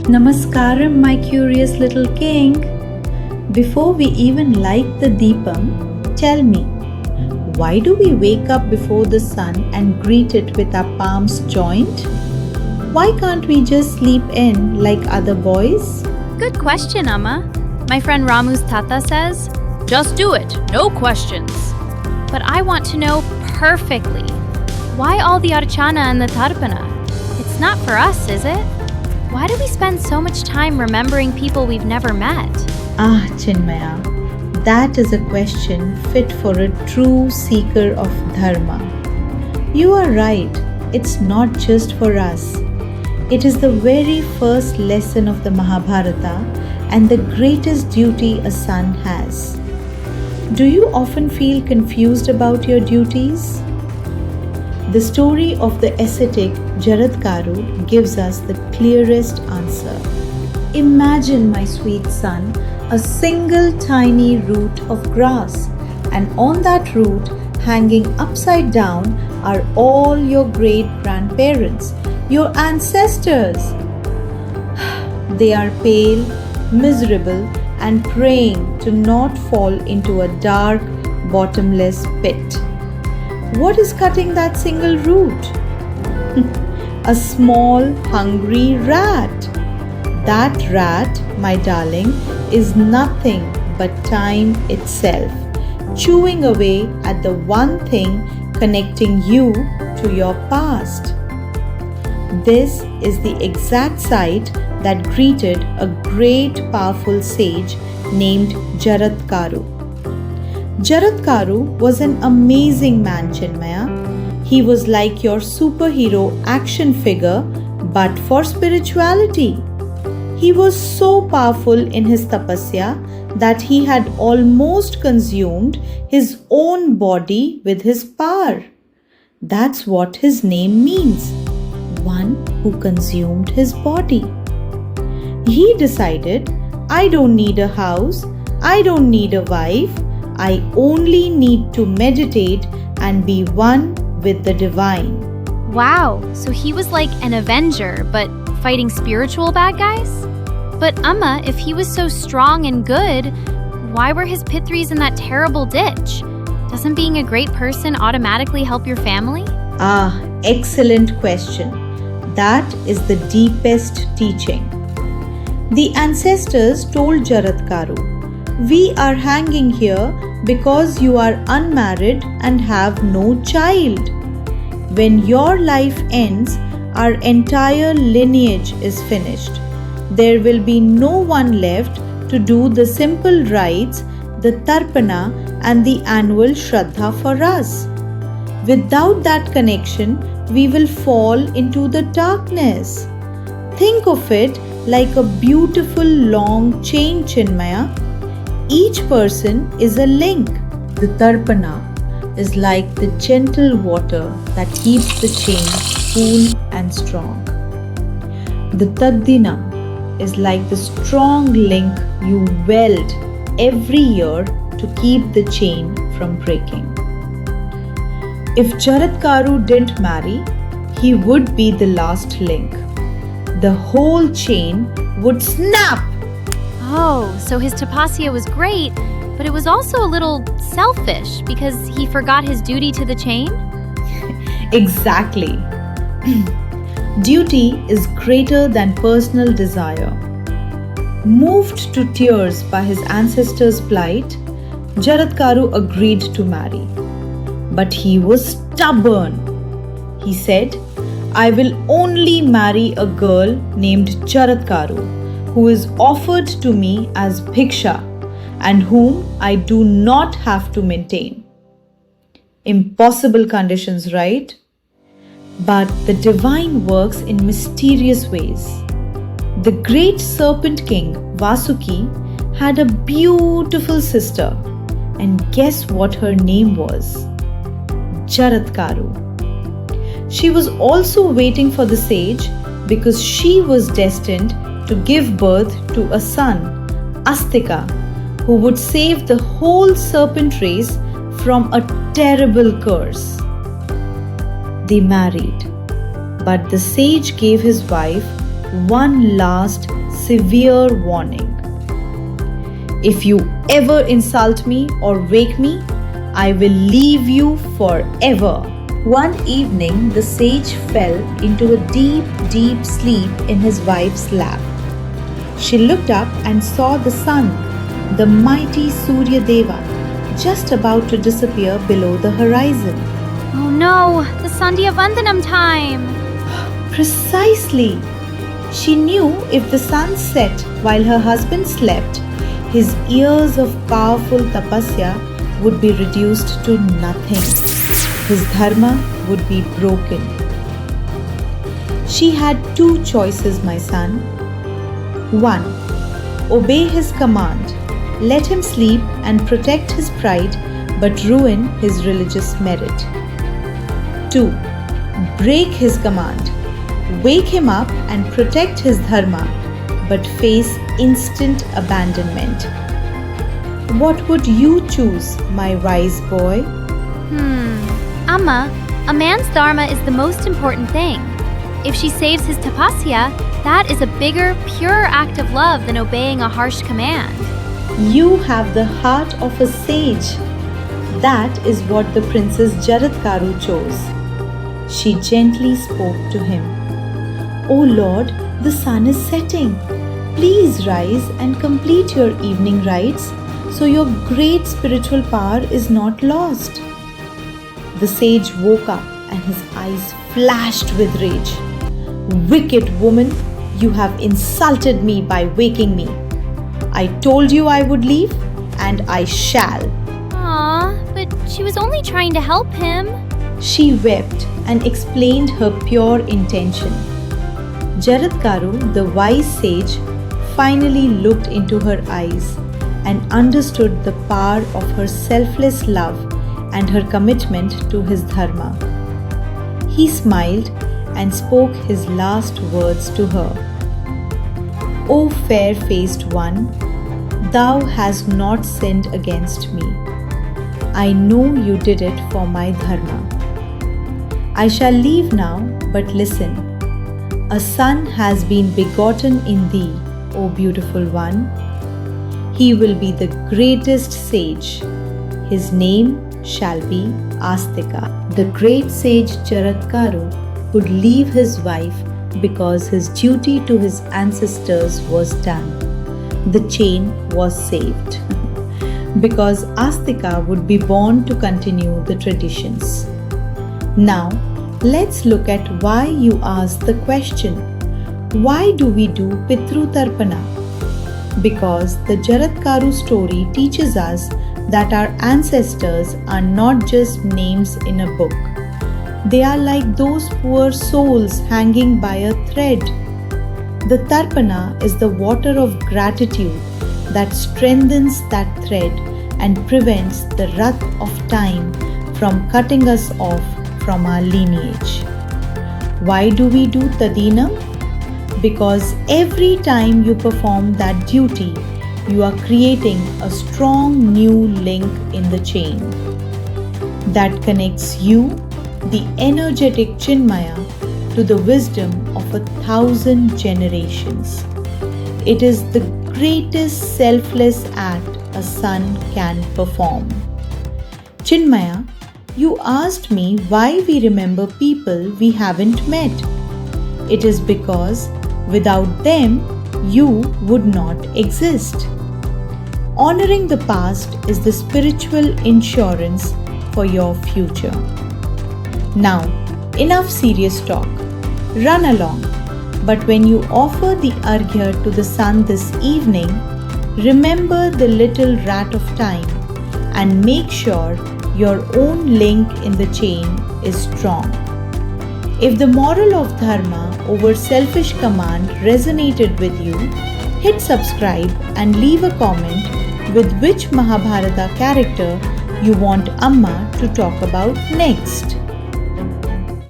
Namaskaram, my curious little king. Before we even light the deepam, tell me, why do we wake up before the sun and greet it with our palms joined? Why can't we just sleep in like other boys? Good question, Amma. My friend Ramu's Tata says, just do it, no questions. But I want to know perfectly, why all the Archana and the Tarpana? It's not for us, is it? Why do we spend so much time remembering people we've never met? Ah, Chinmaya, that is a question fit for a true seeker of Dharma. You are right, it's not just for us. It is the very first lesson of the Mahabharata and the greatest duty a son has. Do you often feel confused about your duties? The story of the ascetic Jaratkaru gives us the clearest answer. Imagine, my sweet son, a single tiny root of grass, and on that root, hanging upside down, are all your great-grandparents, your ancestors. They are pale, miserable, and praying to not fall into a dark, bottomless pit. What is cutting that single root? A small, hungry rat. That rat, my darling, is nothing but time itself, chewing away at the one thing connecting you to your past. This is the exact site that greeted a great powerful sage named Jaratkaru. Jaratkaru was an amazing man, Chinmaya. He was like your superhero action figure, but for spirituality. He was so powerful in his tapasya that he had almost consumed his own body with his power. That's what his name means, one who consumed his body. He decided, I don't need a house, I don't need a wife, I only need to meditate and be one with the divine. Wow, so he was like an Avenger, but fighting spiritual bad guys? But Amma, if he was so strong and good, why were his Pithris in that terrible ditch? Doesn't being a great person automatically help your family? Ah, excellent question. That is the deepest teaching. The ancestors told Jaratkaru, we are hanging here because you are unmarried and have no child. When your life ends, our entire lineage is finished. There will be no one left to do the simple rites, the tarpana and the annual shraddha for us. Without that connection, we will fall into the darkness. Think of it like a beautiful long chain, Chinmaya. Each person is a link. The tarpana is like the gentle water that keeps the chain cool and strong. The tadina is like the strong link you weld every year to keep the chain from breaking. If Jaratkaru didn't marry, he would be the last link. The whole chain would snap. Oh, so his tapasya was great, but it was also a little selfish because he forgot his duty to the chain? Exactly. Duty is greater than personal desire. Moved to tears by his ancestors' plight, Jaratkaru agreed to marry. But he was stubborn. He said, I will only marry a girl named Jaratkaru, who is offered to me as bhiksha and whom I do not have to maintain. Impossible conditions, right? But the divine works in mysterious ways. The great serpent king Vasuki had a beautiful sister, and guess what her name was? Jaratkaru. She was also waiting for the sage because she was destined to give birth to a son, Astika, who would save the whole serpent race from a terrible curse. They married, but the sage gave his wife one last severe warning. If you ever insult me or wake me, I will leave you forever. One evening, the sage fell into a deep, deep sleep in his wife's lap. She looked up and saw the sun, the mighty Surya Deva, just about to disappear below the horizon. Oh no, the Sandhya Vandanam time! Precisely! She knew if the sun set while her husband slept, his years of powerful tapasya would be reduced to nothing. His dharma would be broken. She had two choices, my son. 1. Obey his command. Let him sleep and protect his pride but ruin his religious merit. 2. Break his command. Wake him up and protect his dharma but face instant abandonment. What would you choose, my wise boy? Amma, a man's dharma is the most important thing. If she saves his tapasya, that is a bigger, purer act of love than obeying a harsh command. You have the heart of a sage. That is what the Princess Jaratkaru chose. She gently spoke to him. O Lord, the sun is setting. Please rise and complete your evening rites so your great spiritual power is not lost. The sage woke up and his eyes flashed with rage. Wicked woman, you have insulted me by waking me. I told you I would leave, and I shall. Aww, but she was only trying to help him. She wept and explained her pure intention. Jaratkaru, the wise sage, finally looked into her eyes and understood the power of her selfless love and her commitment to his dharma. He smiled and spoke his last words to her. O fair-faced one, thou hast not sinned against me. I know you did it for my dharma. I shall leave now, but listen. A son has been begotten in thee, O beautiful one. He will be the greatest sage. His name shall be Astika. The great sage Jaratkaru could leave his wife because his duty to his ancestors was done. The chain was saved. Because Astika would be born to continue the traditions. Now, let's look at why you asked the question. Why do we do Pitru Tarpana? Because the Jaratkaru story teaches us that our ancestors are not just names in a book. They are like those poor souls hanging by a thread. The Tarpana is the water of gratitude that strengthens that thread and prevents the wrath of time from cutting us off from our lineage. Why do we do Tadinam? Because every time you perform that duty, you are creating a strong new link in the chain that connects you, the energetic Chinmaya, to the wisdom of 1,000 generations. It is the greatest selfless act a son can perform. Chinmaya, you asked me why we remember people we haven't met. It is because without them, you would not exist. Honoring the past is the spiritual insurance for your future. Now, enough serious talk. Run along. But when you offer the arghya to the sun this evening, remember the little rat of time and make sure your own link in the chain is strong. If the moral of Dharma over selfish command resonated with you, hit subscribe and leave a comment with which Mahabharata character you want Amma to talk about next.